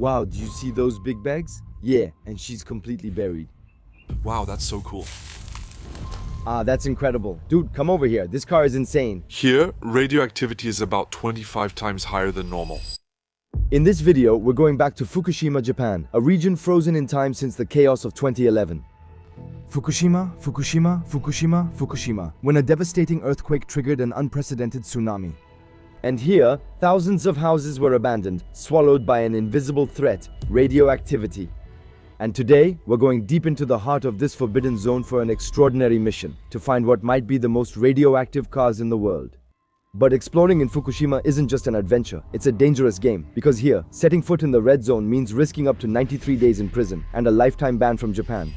Wow, do you see those big bags? Yeah, and she's completely buried. Wow, that's so cool. Ah, that's incredible. Dude, come over here. This car is insane. Here, radioactivity is about 25 times higher than normal. In this video, we're going back to Fukushima, Japan, a region frozen in time since the chaos of 2011. Fukushima, Fukushima, Fukushima, Fukushima, when a devastating earthquake triggered an unprecedented tsunami. And here, thousands of houses were abandoned, swallowed by an invisible threat, radioactivity. And today, we're going deep into the heart of this forbidden zone for an extraordinary mission, to find what might be the most radioactive cars in the world. But exploring in Fukushima isn't just an adventure, it's a dangerous game, because here, setting foot in the red zone means risking up to 93 days in prison and a lifetime ban from Japan.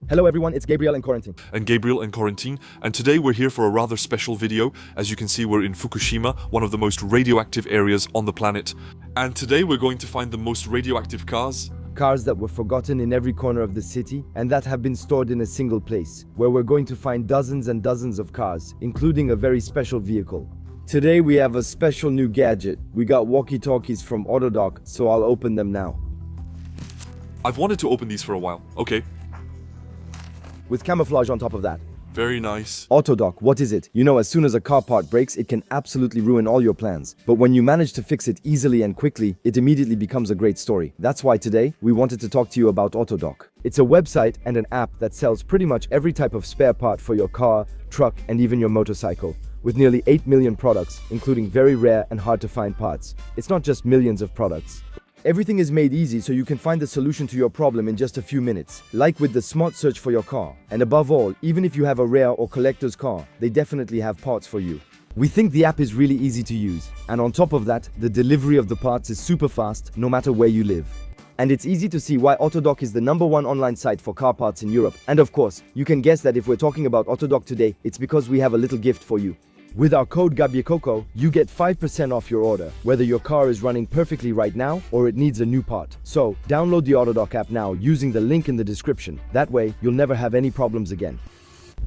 Hello everyone, it's Gabriel in quarantine. And Gabriel in quarantine, and today we're here for a rather special video. As you can see, we're in Fukushima, one of the most radioactive areas on the planet. And today we're going to find the most radioactive cars. Cars that were forgotten in every corner of the city and that have been stored in a single place, where we're going to find dozens and dozens of cars, including a very special vehicle. Today we have a special new gadget. We got walkie-talkies from Autodoc, so I'll open them now. I've wanted to open these for a while. Okay. With camouflage on top of that. Very nice. Autodoc, what is it? You know, as soon as a car part breaks, it can absolutely ruin all your plans. But when you manage to fix it easily and quickly, it immediately becomes a great story. That's why today, we wanted to talk to you about Autodoc. It's a website and an app that sells pretty much every type of spare part for your car, truck, and even your motorcycle. With nearly 8 million products, including very rare and hard to find parts. It's not just millions of products. Everything is made easy so you can find the solution to your problem in just a few minutes, like with the smart search for your car. And above all, even if you have a rare or collector's car, they definitely have parts for you. We think the app is really easy to use, and on top of that, the delivery of the parts is super fast, no matter where you live. And it's easy to see why Autodoc is the #1 online site for car parts in Europe. And of course, you can guess that if we're talking about Autodoc today, it's because we have a little gift for you. With our code GABIECOCO, you get 5% off your order, whether your car is running perfectly right now or it needs a new part. So, download the Autodoc app now using the link in the description. That way, you'll never have any problems again.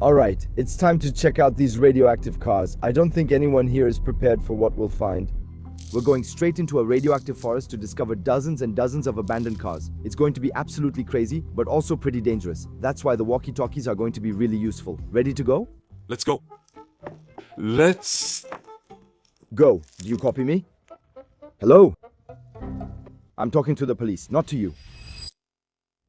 Alright, it's time to check out these radioactive cars. I don't think anyone here is prepared for what we'll find. We're going straight into a radioactive forest to discover dozens and dozens of abandoned cars. It's going to be absolutely crazy, but also pretty dangerous. That's why the walkie-talkies are going to be really useful. Ready to go? Let's go. Let's go. Do you copy me? Hello? I'm talking to the police, not to you.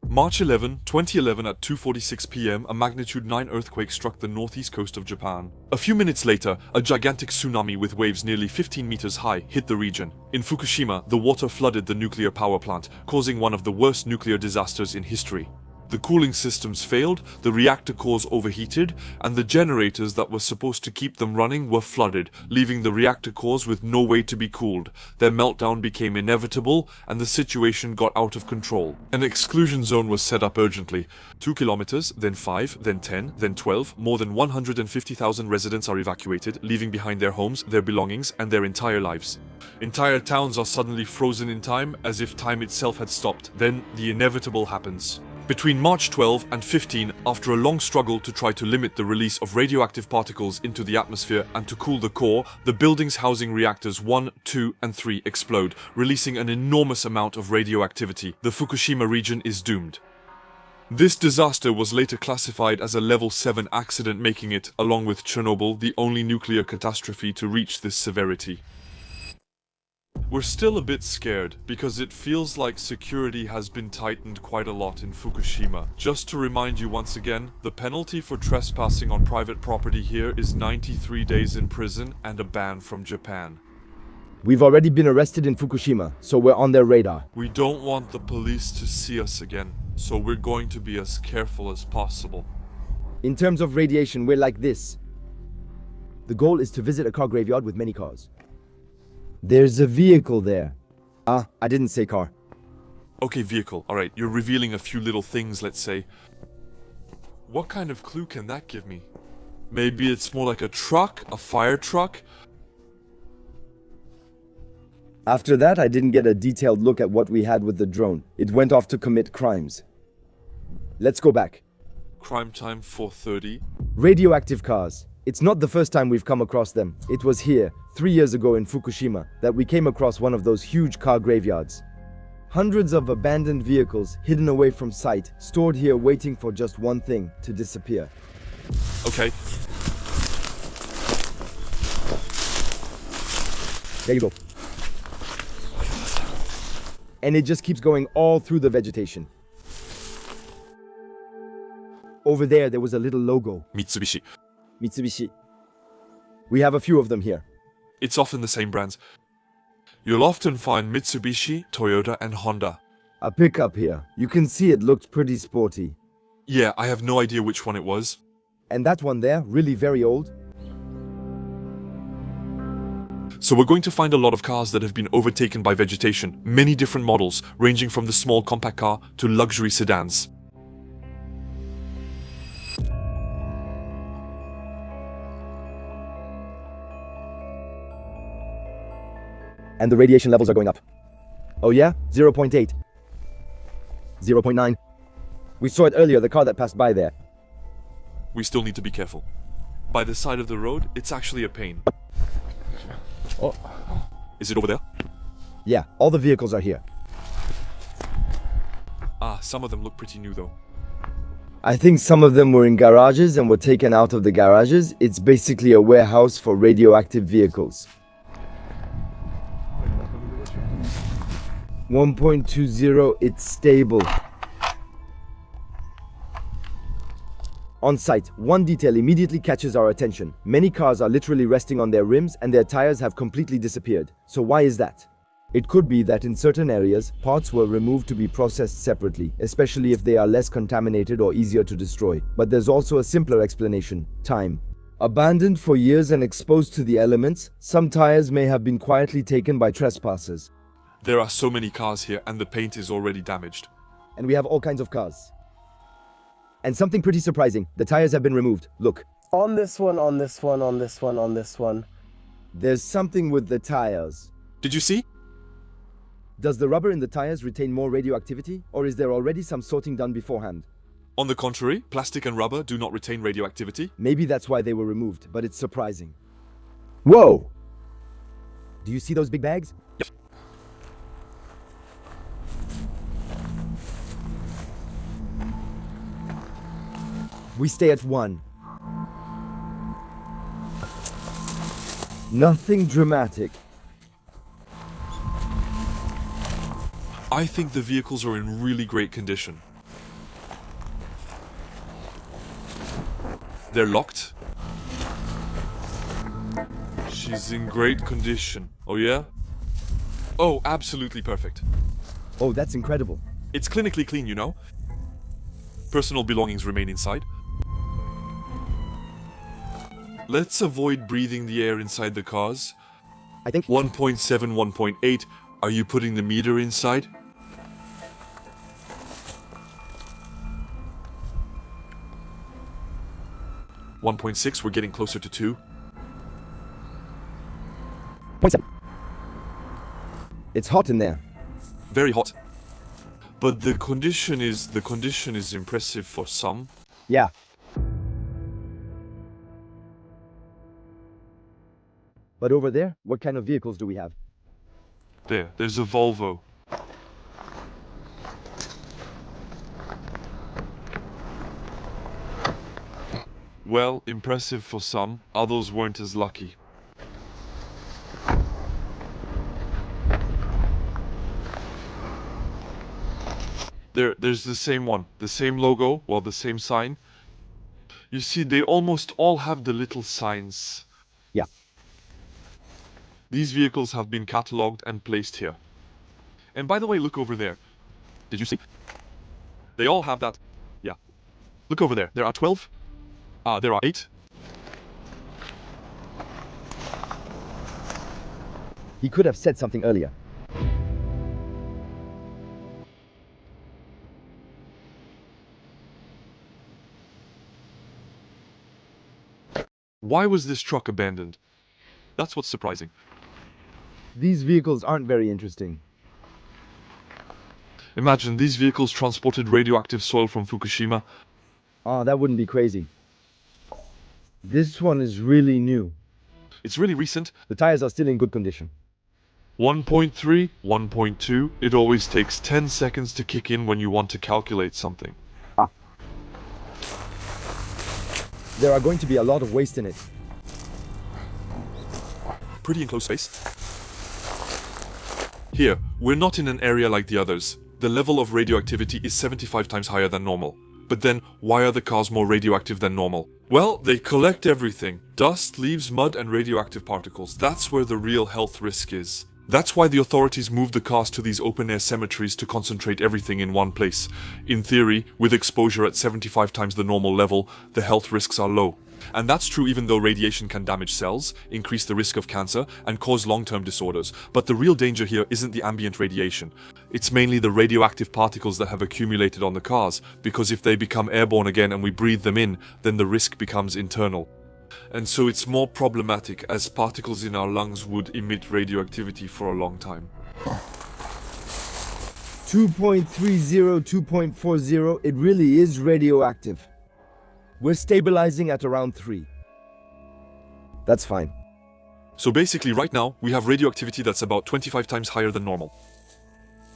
March 11, 2011 at 2:46 p.m. a magnitude 9 earthquake struck the northeast coast of Japan. A few minutes later, a gigantic tsunami with waves nearly 15 meters high hit the region. In Fukushima, the water flooded the nuclear power plant, causing one of the worst nuclear disasters in history. The cooling systems failed, the reactor cores overheated, and the generators that were supposed to keep them running were flooded, leaving the reactor cores with no way to be cooled. Their meltdown became inevitable, and the situation got out of control. An exclusion zone was set up urgently. 2 kilometers, then 5, then 10, then 12. More than 150,000 residents are evacuated, leaving behind their homes, their belongings, and their entire lives. Entire towns are suddenly frozen in time, as if time itself had stopped. Then the inevitable happens. Between March 12 and 15, after a long struggle to try to limit the release of radioactive particles into the atmosphere and to cool the core, the buildings housing reactors 1, 2, and 3 explode, releasing an enormous amount of radioactivity. The Fukushima region is doomed. This disaster was later classified as a level 7 accident, making it, along with Chernobyl, the only nuclear catastrophe to reach this severity. We're still a bit scared, because it feels like security has been tightened quite a lot in Fukushima. Just to remind you once again, the penalty for trespassing on private property here is 93 days in prison and a ban from Japan. We've already been arrested in Fukushima, so we're on their radar. We don't want the police to see us again, so we're going to be as careful as possible. In terms of radiation, we're like this. The goal is to visit a car graveyard with many cars. There's a vehicle there. Ah, I didn't say car. Okay, vehicle. Alright, you're revealing a few little things, let's say. What kind of clue can that give me? Maybe it's more like a truck? A fire truck? After that, I didn't get a detailed look at what we had with the drone. It went off to commit crimes. Let's go back. Crime time 4:30. Radioactive cars. It's not the first time we've come across them. It was here, 3 years ago in Fukushima, that we came across one of those huge car graveyards. Hundreds of abandoned vehicles hidden away from sight, stored here waiting for just one thing to disappear. Okay, There you go. And it just keeps going all through the vegetation. Over there was a little logo. Mitsubishi. Mitsubishi. We have a few of them here. It's often the same brands. You'll often find Mitsubishi, Toyota, and Honda. A pickup here. You can see it looked pretty sporty. Yeah, I have no idea which one it was. And that one there, really very old. So we're going to find a lot of cars that have been overtaken by vegetation, many different models, ranging from the small compact car to luxury sedans. And the radiation levels are going up. Oh yeah? 0.8. 0.9. We saw it earlier, the car that passed by there. We still need to be careful. By the side of the road, it's actually a pain. Oh. Is it over there? Yeah, all the vehicles are here. Ah, some of them look pretty new though. I think some of them were in garages and were taken out of the garages. It's basically a warehouse for radioactive vehicles. 1.20, it's stable. On site, one detail immediately catches our attention. Many cars are literally resting on their rims and their tires have completely disappeared. So why is that? It could be that in certain areas, parts were removed to be processed separately, especially if they are less contaminated or easier to destroy. But there's also a simpler explanation: time. Abandoned for years and exposed to the elements, some tires may have been quietly taken by trespassers. There are so many cars here and the paint is already damaged. And we have all kinds of cars. And something pretty surprising, the tires have been removed. Look. On this one, on this one, on this one, on this one. There's something with the tires. Did you see? Does the rubber in the tires retain more radioactivity, or is there already some sorting done beforehand? On the contrary, plastic and rubber do not retain radioactivity. Maybe that's why they were removed, but it's surprising. Whoa! Do you see those big bags? Yep. We stay at 1. Nothing dramatic. I think the vehicles are in really great condition. They're locked. She's in great condition. Oh yeah? Oh, absolutely perfect. Oh, that's incredible. It's clinically clean, you know? Personal belongings remain inside. Let's avoid breathing the air inside the cars. I think 1.7, 1.8. Are you putting the meter inside? .6, we're getting closer to 2. 0.7. It's hot in there. Very hot. But the condition is impressive for some. Yeah. But over there, what kind of vehicles do we have? There's a Volvo. Well, impressive for some, others weren't as lucky. There's the same one, the same logo, well, the same sign. You see, they almost all have the little signs. Yeah. These vehicles have been catalogued and placed here. And by the way, look over there. Did you see? They all have that. Yeah. Look over there. There are 12. There are 8. He could have said something earlier. Why was this truck abandoned? That's what's surprising. These vehicles aren't very interesting. Imagine these vehicles transported radioactive soil from Fukushima. Oh, that wouldn't be crazy. This one is really new. It's really recent. The tires are still in good condition. 1.3, 1.2, it always takes 10 seconds to kick in when you want to calculate something. There are going to be a lot of waste in it. Pretty enclosed space. Here, we're not in an area like the others. The level of radioactivity is 75 times higher than normal. But then, why are the cars more radioactive than normal? Well, they collect everything. Dust, leaves, mud, and radioactive particles. That's where the real health risk is. That's why the authorities moved the cars to these open-air cemeteries to concentrate everything in one place. In theory, with exposure at 75 times the normal level, the health risks are low. And that's true even though radiation can damage cells, increase the risk of cancer, and cause long-term disorders. But the real danger here isn't the ambient radiation. It's mainly the radioactive particles that have accumulated on the cars, because if they become airborne again and we breathe them in, then the risk becomes internal. And so it's more problematic, as particles in our lungs would emit radioactivity for a long time. 2.30, 2.40, it really is radioactive. We're stabilizing at around 3. That's fine. So basically right now, we have radioactivity that's about 25 times higher than normal.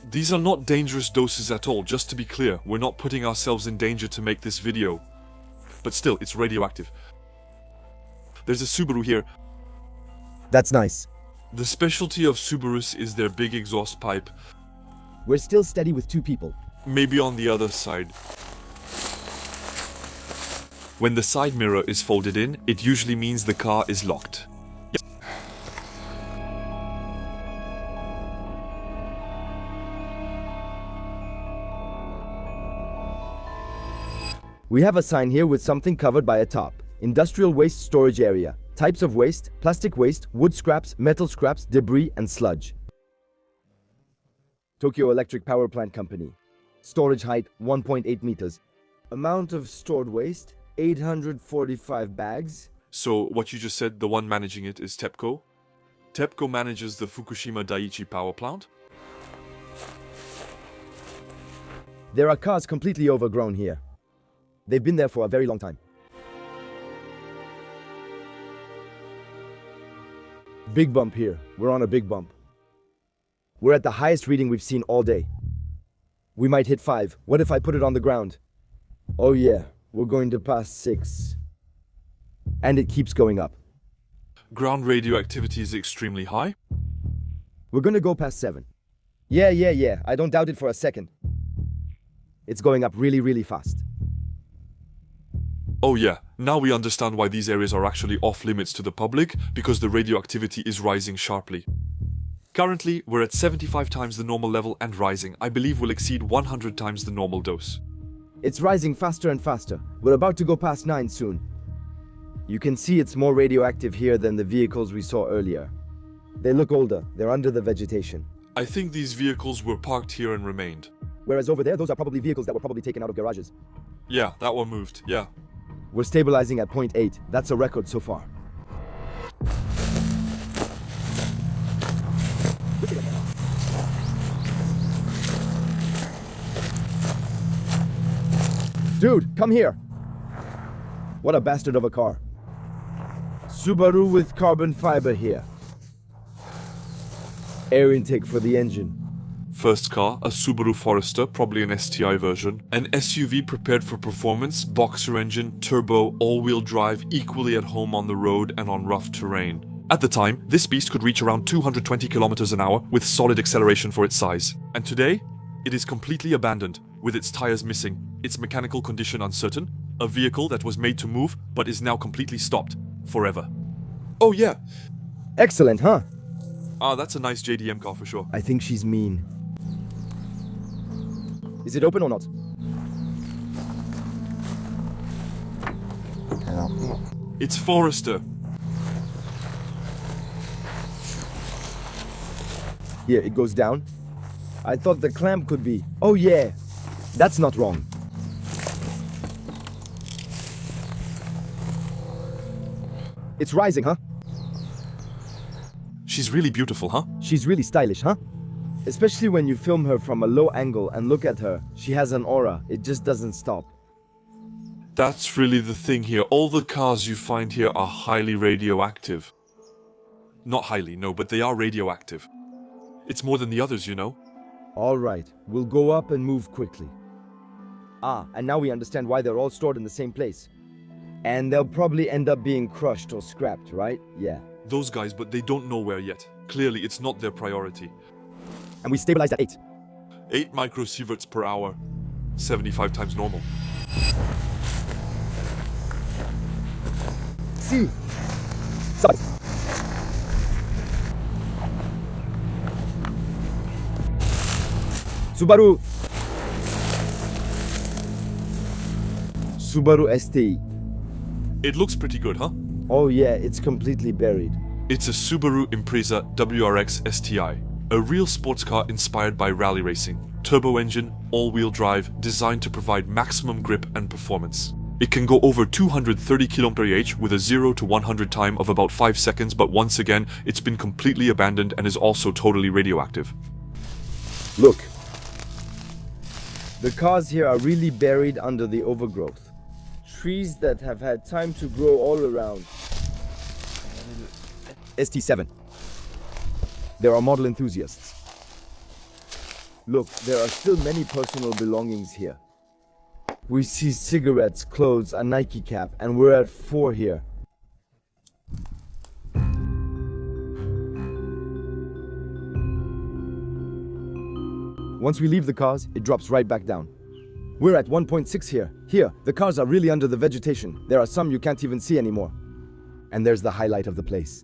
These are not dangerous doses at all, just to be clear. We're not putting ourselves in danger to make this video. But still, it's radioactive. There's a Subaru here. That's nice. The specialty of Subarus is their big exhaust pipe. We're still steady with 2 people. Maybe on the other side. When the side mirror is folded in, it usually means the car is locked. We have a sign here with something covered by a top. Industrial waste storage area. Types of waste: plastic waste, wood scraps, metal scraps, debris, and sludge. Tokyo Electric Power Plant Company. Storage height 1.8 meters. Amount of stored waste 845 bags. So what you just said, the one managing it is TEPCO. TEPCO manages the Fukushima Daiichi power plant. There are cars completely overgrown here. They've been there for a very long time. Big bump here. We're on a big bump. We're at the highest reading we've seen all day. We might hit 5. What if I put it on the ground? Oh yeah, we're going to pass 6. And it keeps going up. Ground radioactivity is extremely high. We're gonna go past 7. Yeah. I don't doubt it for a second. It's going up really fast. Oh yeah, now we understand why these areas are actually off limits to the public, because the radioactivity is rising sharply. Currently, we're at 75 times the normal level and rising. I believe we'll exceed 100 times the normal dose. It's rising faster and faster. We're about to go past 9 soon. You can see it's more radioactive here than the vehicles we saw earlier. They look older. They're under the vegetation. I think these vehicles were parked here and remained. Whereas over there, those are probably vehicles that were probably taken out of garages. Yeah, that one moved, yeah. We're stabilizing at 0.8. That's a record so far. Dude, come here! What a bastard of a car. Subaru with carbon fiber here. Air intake for the engine. First car, a Subaru Forester, probably an STI version. An SUV prepared for performance, boxer engine, turbo, all-wheel drive, equally at home on the road and on rough terrain. At the time, this beast could reach around 220 kilometers an hour with solid acceleration for its size. And today, it is completely abandoned, with its tires missing, its mechanical condition uncertain, a vehicle that was made to move but is now completely stopped, forever. Oh yeah! Excellent, huh? Ah, that's a nice JDM car for sure. I think she's mean. Is it open or not? It's Forester. Here, it goes down. I thought the clamp could be... Oh yeah! That's not wrong. It's rising, huh? She's really beautiful, huh? She's really stylish, huh? Especially when you film her from a low angle and look at her. She has an aura. It just doesn't stop. That's really the thing here. All the cars you find here are highly radioactive. Not highly, no, but they are radioactive. It's more than the others, you know. Alright, we'll go up and move quickly. Ah, and now we understand why they're all stored in the same place. And they'll probably end up being crushed or scrapped, right? Yeah. Those guys, but they don't know where yet. Clearly, it's not their priority. And we stabilized at 8. 8 microsieverts per hour. 75 times normal. See. Sorry. Subaru. Subaru STI. It looks pretty good, huh? Oh yeah, it's completely buried. It's a Subaru Impreza WRX STI. A real sports car inspired by rally racing. Turbo engine, all-wheel drive, designed to provide maximum grip and performance. It can go over 230 km/h with a 0 to 100 time of about 5 seconds, but once again, it's been completely abandoned and is also totally radioactive. Look. The cars here are really buried under the overgrowth. Trees that have had time to grow all around. ST7. There are model enthusiasts. Look, there are still many personal belongings here. We see cigarettes, clothes, a Nike cap, and we're at 4 here. Once we leave the cars, it drops right back down. We're at 1.6 here. Here, the cars are really under the vegetation. There are some you can't even see anymore. And there's the highlight of the place.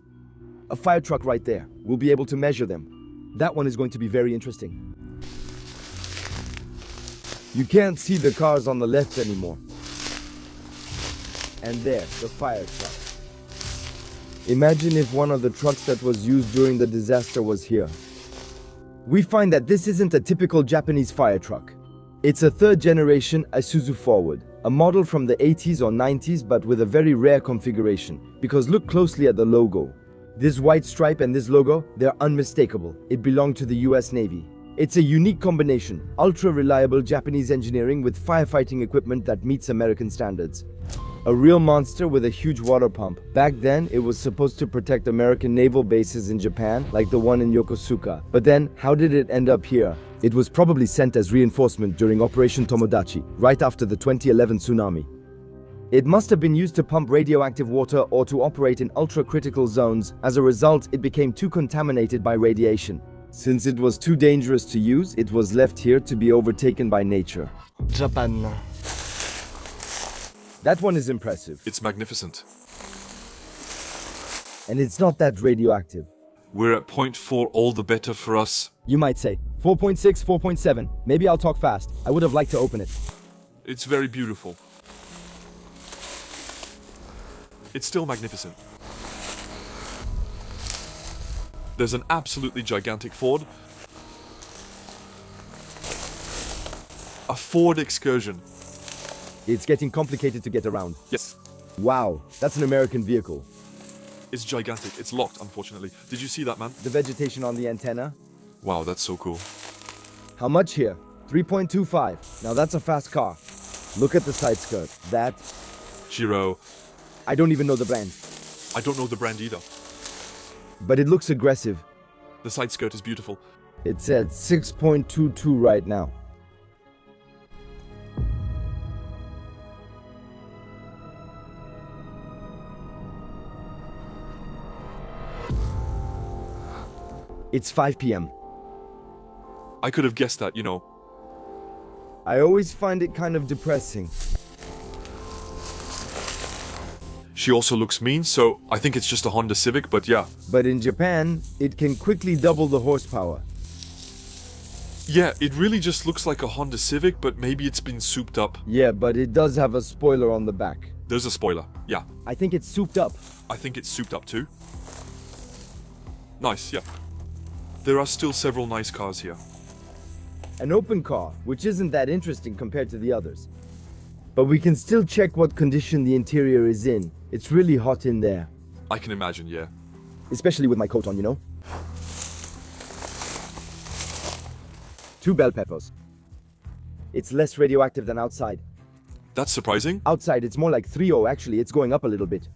A fire truck right there. We'll be able to measure them. That one is going to be very interesting. You can't see the cars on the left anymore. And there, the fire truck. Imagine if one of the trucks that was used during the disaster was here. We find that this isn't a typical Japanese fire truck. It's a third-generation Isuzu Forward, a model from the 80s or 90s but with a very rare configuration, because look closely at the logo. This white stripe and this logo, they're unmistakable. It belonged to the US Navy. It's a unique combination, ultra-reliable Japanese engineering with firefighting equipment that meets American standards. A real monster with a huge water pump. Back then, it was supposed to protect American naval bases in Japan, like the one in Yokosuka. But then, how did it end up here? It was probably sent as reinforcement during Operation Tomodachi, right after the 2011 tsunami. It must have been used to pump radioactive water or to operate in ultra-critical zones. As a result, it became too contaminated by radiation. Since it was too dangerous to use, it was left here to be overtaken by nature. Japan. That one is impressive. It's magnificent. And it's not that radioactive. We're at 0.4, all the better for us. You might say 4.6, 4.7. Maybe I'll talk fast. I would have liked to open it. It's very beautiful. It's still magnificent. There's an absolutely gigantic Ford. A Ford Excursion. It's getting complicated to get around. Yes. Wow, that's an American vehicle. It's gigantic. It's locked, unfortunately. Did you see that, man? The vegetation on the antenna. Wow, that's so cool. How much here? 3.25. Now that's a fast car. Look at the side skirt. That. Giro. I don't even know the brand. I don't know the brand either. But it looks aggressive. The side skirt is beautiful. It's at 6.22 right now. It's 5 p.m. I could have guessed that, you know. I always find it kind of depressing. She also looks mean, so I think it's just a Honda Civic, but yeah. But in Japan, it can quickly double the horsepower. Yeah, it really just looks like a Honda Civic, but maybe it's been souped up. Yeah, but it does have a spoiler on the back. There's a spoiler, yeah. I think it's souped up. I think it's souped up too. Nice, yeah. There are still several nice cars here. An open car, which isn't that interesting compared to the others. But we can still check what condition the interior is in. It's really hot in there. I can imagine, yeah. Especially with my coat on, you know? 2 bell peppers. It's less radioactive than outside. That's surprising. Outside, it's more like 3.0 actually. It's going up a little bit.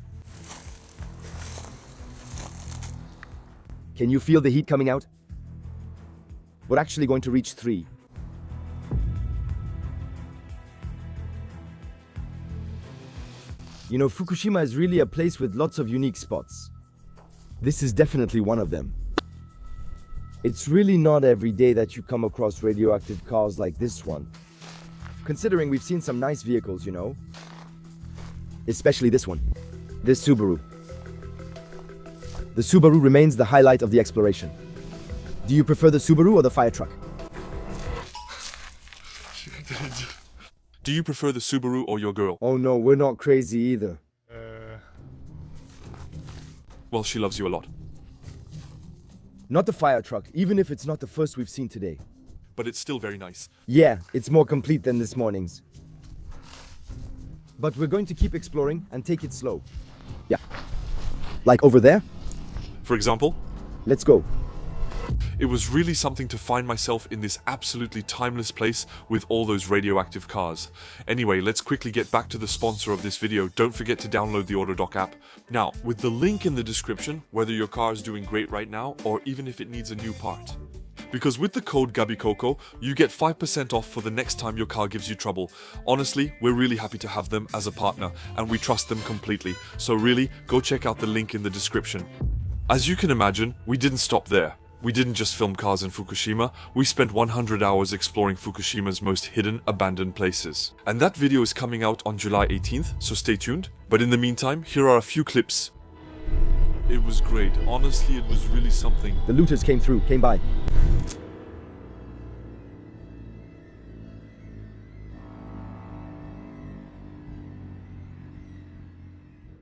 Can you feel the heat coming out? We're actually going to reach 3. You know, Fukushima is really a place with lots of unique spots. This is definitely one of them. It's really not every day that you come across radioactive cars like this one. Considering we've seen some nice vehicles, you know. Especially this one. This Subaru. The Subaru remains the highlight of the exploration. Do you prefer the Subaru or the fire truck? Do you prefer the Subaru or your girl? Oh no, we're not crazy either. Well, she loves you a lot. Not the fire truck, even if it's not the first we've seen today. But it's still very nice. Yeah, it's more complete than this morning's. But we're going to keep exploring and take it slow. Yeah. Like over there? For example, Let's go. it was really something to find myself in this absolutely timeless place with all those radioactive cars. Anyway, let's quickly get back to the sponsor of this video. Don't forget to download the AutoDoc app. Now, with the link in the description, whether your car is doing great right now or even if it needs a new part. Because with the code GABICOCO, you get 5% off for the next time your car gives you trouble. Honestly, we're really happy to have them as a partner and we trust them completely. So really, go check out the link in the description. As you can imagine, we didn't stop there. We didn't just film cars in Fukushima, we spent 100 hours exploring Fukushima's most hidden, abandoned places. And that video is coming out on July 18th, so stay tuned. But in the meantime, here are a few clips. It was great. Honestly, it was really something. The looters came by.